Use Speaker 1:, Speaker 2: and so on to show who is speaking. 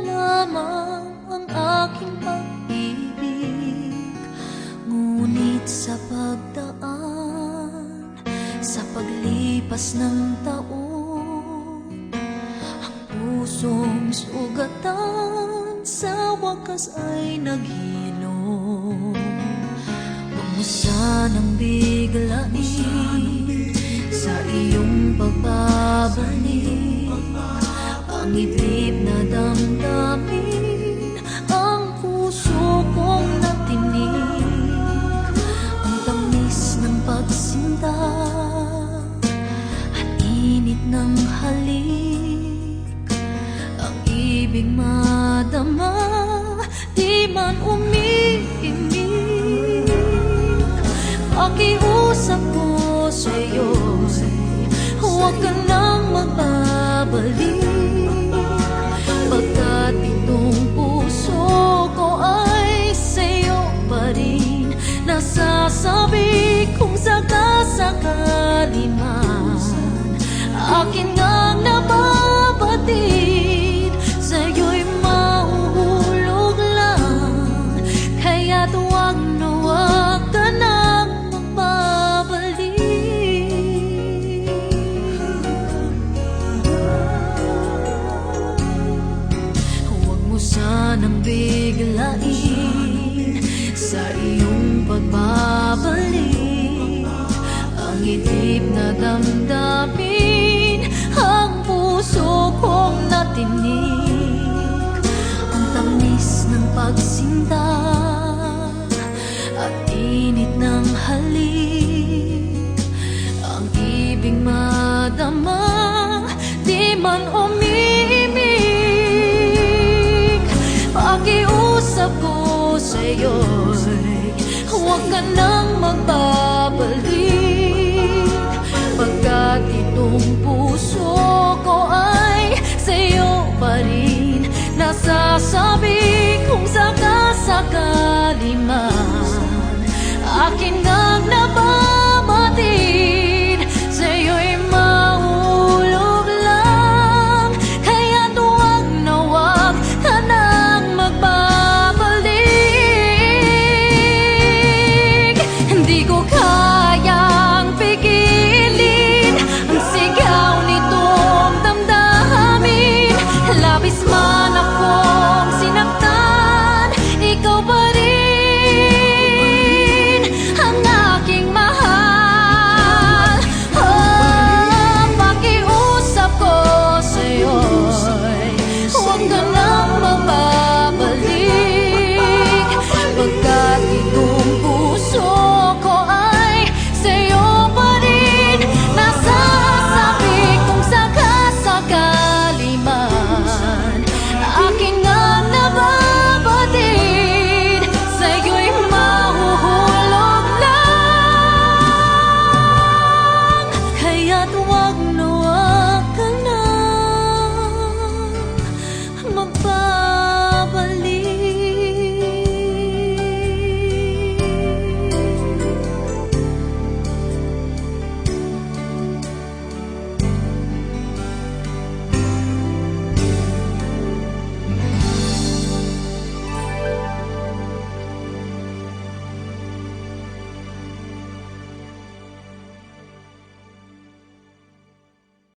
Speaker 1: lamang ang aking pag-ibig. Ngunit sa pagdaan, sa paglipas ng taon, ang pusong sugatan sa wakas ay naghilom. Huwag mo sanang biglain sa iyong pagbabalik ang itlip na damdamin, ang puso kong natinig, ang tamis ng pagsinta at init ng halik, ang ibig madama, di man umiimik. Pakiusap ko sa'yo, huwag ka nang magbabalik, pagkat itong puso ko ay sa'yo pa rin. Nasasabi kung sakasakali man akin ngang nababatid, sa'yo'y mahuhulog lang, kaya't huwag na huwag ka nang magbabalik. Huwag mo sanang biglain sa iyong pagbabalik ang itlip na damdamin, ang puso kong natinig, ang tamis ng pagsinta at init ng halik, ang ibig madama, di man umiimik. Pakiusap ko sa'yo'y huwag ka nang magbabalik, pagkat itong puso ko ay sa'yo pa rin. Nasasabi kung sakasakali man akin ngang nababatid,